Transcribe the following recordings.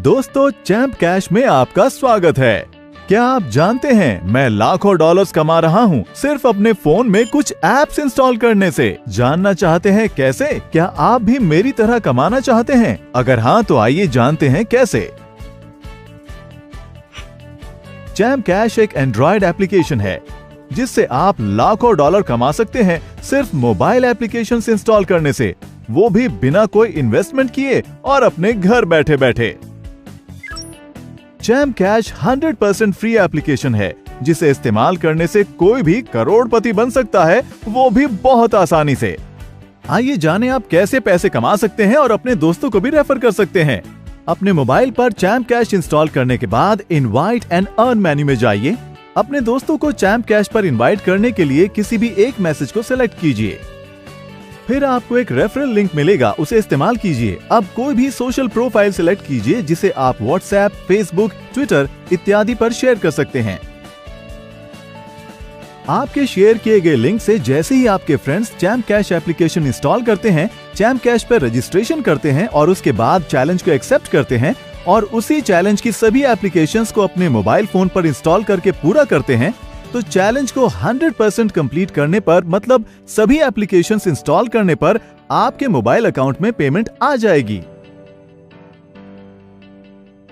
दोस्तों, champ cash में आपका स्वागत है। क्या आप जानते हैं मैं लाखों डॉलर्स कमा रहा हूँ सिर्फ अपने फोन में कुछ एप्स इंस्टॉल करने से। जानना चाहते हैं कैसे? क्या आप भी मेरी तरह कमाना चाहते हैं? अगर हाँ तो आइए जानते हैं कैसे। चैंप कैश एक एंड्रॉइड एप्लीकेशन है जिससे आप लाखों डॉलर कमा सकते हैं सिर्फ मोबाइल एप्लीकेशन इंस्टॉल करने से, वो भी बिना कोई इन्वेस्टमेंट किए और अपने घर बैठे बैठे। चैंप कैश 100% फ्री एप्लीकेशन है जिसे इस्तेमाल करने से कोई भी करोड़पति बन सकता है, वो भी बहुत आसानी से। आइए जानें आप कैसे पैसे कमा सकते हैं और अपने दोस्तों को भी रेफर कर सकते हैं। अपने मोबाइल पर चैंप कैश इंस्टॉल करने के बाद इनवाइट एंड अर्न मेन्यू में जाइए। अपने दोस्तों को चैंप कैश पर इनवाइट करने के लिए किसी भी एक मैसेज को सिलेक्ट कीजिए। फिर आपको एक रेफरल लिंक मिलेगा, उसे इस्तेमाल कीजिए। अब कोई भी सोशल प्रोफाइल सिलेक्ट कीजिए जिसे आप व्हाट्सएप, फेसबुक, ट्विटर इत्यादि पर शेयर कर सकते हैं। आपके शेयर किए गए लिंक से जैसे ही आपके friends champ cash application install करते हैं, चैंप कैश पर रजिस्ट्रेशन करते हैं और उसके बाद चैलेंज को एक्सेप्ट करते हैं और उसी चैलेंज की सभी एप्लीकेशंस को अपने मोबाइल फोन पर इंस्टॉल करके पूरा करते हैं, तो चैलेंज को 100% कंप्लीट करने पर, मतलब सभी एप्लीकेशंस इंस्टॉल करने पर आपके मोबाइल अकाउंट में पेमेंट आ जाएगी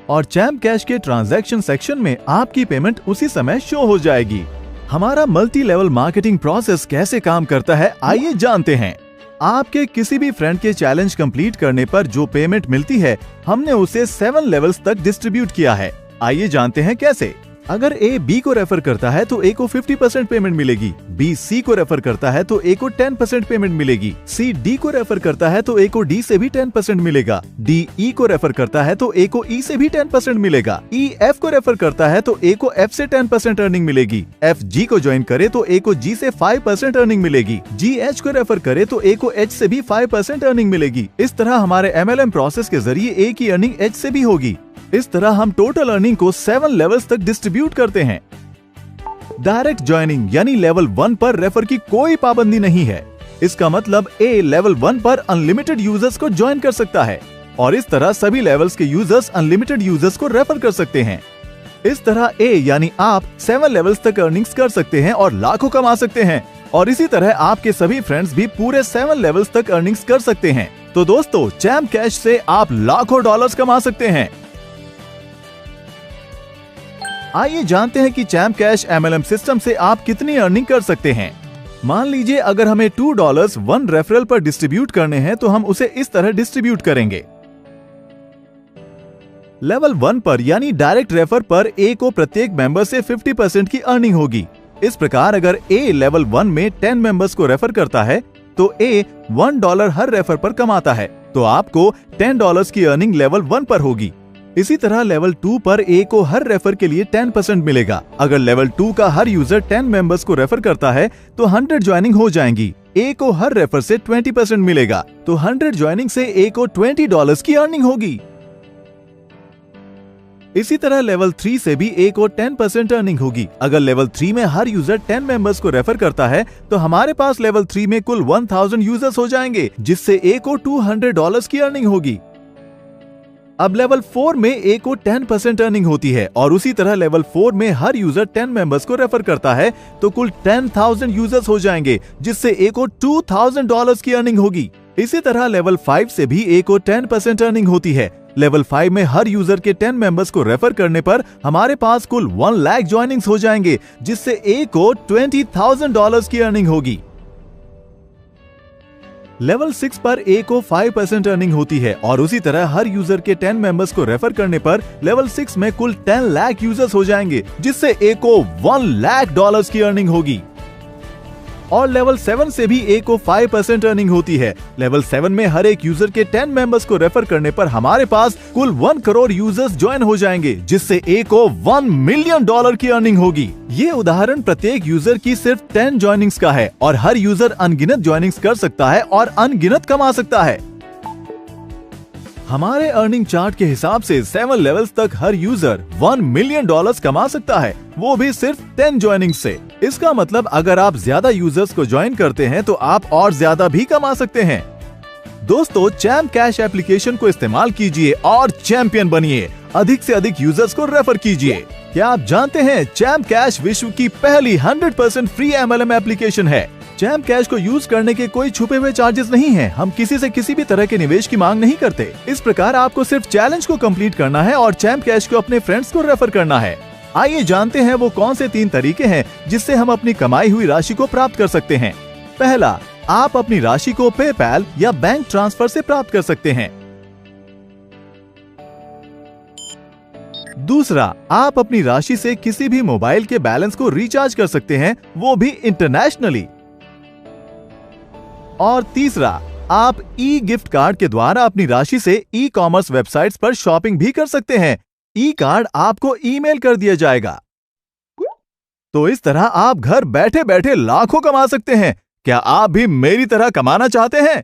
और चैंप कैश के ट्रांजैक्शन सेक्शन में आपकी पेमेंट उसी समय शो हो जाएगी। हमारा मल्टी लेवल मार्केटिंग प्रोसेस कैसे काम करता है, आइए जानते हैं। आपके किसी भी फ्रेंड के चैलेंज कंप्लीट करने पर जो पेमेंट मिलती है, हमने उसे 7 लेवल्स तक डिस्ट्रीब्यूट किया है। आइए जानते हैं कैसे। अगर ए बी को रेफर करता है तो ए को 50% पेमेंट मिलेगी, बी सी को रेफर करता है तो ए को 10% पेमेंट मिलेगी, सी डी को रेफर करता है तो ए को डी से भी 10% मिलेगा, डी ई को रेफर करता है तो ए को ई से भी 10% मिलेगा, ई एफ को रेफर करता है तो ए को एफ से 10% अर्निंग मिलेगी, एफ जी को ज्वाइन करे तो ए को जी से 5% अर्निंग मिलेगी, जी एच को रेफर करे तो ए को एच से भी 5% अर्निंग मिलेगी। इस तरह हमारे MLM प्रोसेस के जरिए ए की अर्निंग एच से भी होगी। इस तरह हम टोटल अर्निंग को 7 लेवल्स तक डिस्ट्रीब्यूट करते हैं। डायरेक्ट ज्वाइनिंग यानी लेवल 1 पर रेफर की कोई पाबंदी नहीं है। इसका मतलब ए लेवल 1 पर अनलिमिटेड यूजर्स को ज्वाइन कर सकता है और इस तरह सभी लेवल्स के यूजर्स अनलिमिटेड यूजर्स को रेफर कर सकते हैं। इस तरह ए यानी आप 7 लेवल्स तक अर्निंग्स कर सकते हैं और लाखों कमा सकते हैं और इसी तरह आपके सभी फ्रेंड्स भी पूरे 7 लेवल्स तक अर्निंग्स कर सकते हैं। तो दोस्तों, चैंप कैश से आप लाखों डॉलर्स कमा सकते हैं। आइए जानते हैं कि चैंप कैश MLM सिस्टम से आप कितनी अर्निंग कर सकते हैं। मान लीजिए अगर हमें $2 1 रेफरल पर डिस्ट्रीब्यूट करने हैं तो हम उसे इस तरह डिस्ट्रीब्यूट करेंगे। लेवल 1 पर यानी डायरेक्ट रेफर पर ए को प्रत्येक मेंबर से 50% की अर्निंग होगी। इस प्रकार अगर ए लेवल 1 में 10 मेंबर्स को रेफर करता है तो ए $1 हर रेफर पर कमाता है, तो आपको $10 की अर्निंग लेवल 1 पर होगी। इसी तरह लेवल 2 पर ए को हर रेफर के लिए 10% मिलेगा। अगर लेवल 2 का हर यूजर 10 मेंबर्स को रेफर करता है तो 100 ज्वाइनिंग हो जाएंगी। ए को हर रेफर से 20% मिलेगा, तो 100 ज्वाइनिंग से ए को $20 की अर्निंग होगी। इसी तरह लेवल 3 से भी ए को 10% अर्निंग होगी। अगर लेवल 3 में हर यूजर 10 मेंबर्स को रेफर करता है तो हमारे पास लेवल 3 में कुल 1000 यूजर्स हो जाएंगे, जिससे ए को $200 की अर्निंग होगी। अब लेवल 4 में ए को 10% अर्निंग होती है और उसी तरह लेवल 4 में हर यूजर 10 मेंबर्स को रेफर करता है तो कुल 10,000 यूजर्स हो जाएंगे, जिससे ए को $2,000 की अर्निंग होगी। इसी तरह लेवल 5 से भी ए को 10% अर्निंग होती है। लेवल 5 में हर यूजर के 10 मेंबर्स को रेफर करने पर हमारे पास कुल 1 लाख ज्वाइनिंग्स हो जाएंगे, जिससे ए को $20,000 की अर्निंग होगी। लेवल 6 पर ए को 5% अर्निंग होती है और उसी तरह हर यूजर के 10 मेंबर्स को रेफर करने पर लेवल 6 में कुल 10 लाख यूजर्स हो जाएंगे, जिससे ए को $1 लाख की अर्निंग होगी। और लेवल 7 से भी ए को 5% अर्निंग होती है। लेवल 7 में हर एक यूजर के 10 मेंबर्स को रेफर करने पर हमारे पास कुल 1 करोड़ यूजर्स ज्वाइन हो जाएंगे, जिससे ए को $1 मिलियन की अर्निंग होगी। ये उदाहरण प्रत्येक यूजर की सिर्फ 10 ज्वाइनिंग्स का है और हर यूजर अनगिनत ज्वाइनिंग्स कर सकता है और अनगिनत कमा सकता है। हमारे अर्निंग चार्ट के हिसाब से 7 लेवल्स तक हर यूजर $1 मिलियन कमा सकता है, वो भी सिर्फ 10 ज्वाइनिंग से। इसका मतलब अगर आप ज्यादा यूजर्स को ज्वाइन करते हैं तो आप और ज्यादा भी कमा सकते हैं। दोस्तों, चैंप कैश एप्लीकेशन को इस्तेमाल कीजिए और चैंपियन बनिए। अधिक से अधिक यूजर्स को रेफर कीजिए। क्या आप जानते हैं चैम्प कैश विश्व की पहली 100% फ्री MLM एप्लीकेशन है। चैम्प कैश को यूज करने के कोई छुपे हुए चार्जेस नहीं हैं। हम किसी से किसी भी तरह के निवेश की मांग नहीं करते। इस प्रकार आपको सिर्फ चैलेंज को कंप्लीट करना है और चैम्प कैश को अपने फ्रेंड्स को रेफर करना है। आइए जानते हैं वो कौन से 3 तरीके हैं जिससे हम अपनी कमाई हुई राशि को प्राप्त कर सकते हैं। पहला, आप अपनी राशि को पेपैल या बैंक ट्रांसफर से प्राप्त कर सकते हैं। दूसरा, आप अपनी राशि से किसी भी मोबाइल के बैलेंस को रिचार्ज कर सकते हैं, वो भी इंटरनेशनली। और तीसरा, आप ई गिफ्ट कार्ड के द्वारा अपनी राशि से ई कॉमर्स वेबसाइट्स पर शॉपिंग भी कर सकते हैं। ई कार्ड आपको ईमेल कर दिया जाएगा। तो इस तरह आप घर बैठे बैठे लाखों कमा सकते हैं। क्या आप भी मेरी तरह कमाना चाहते हैं?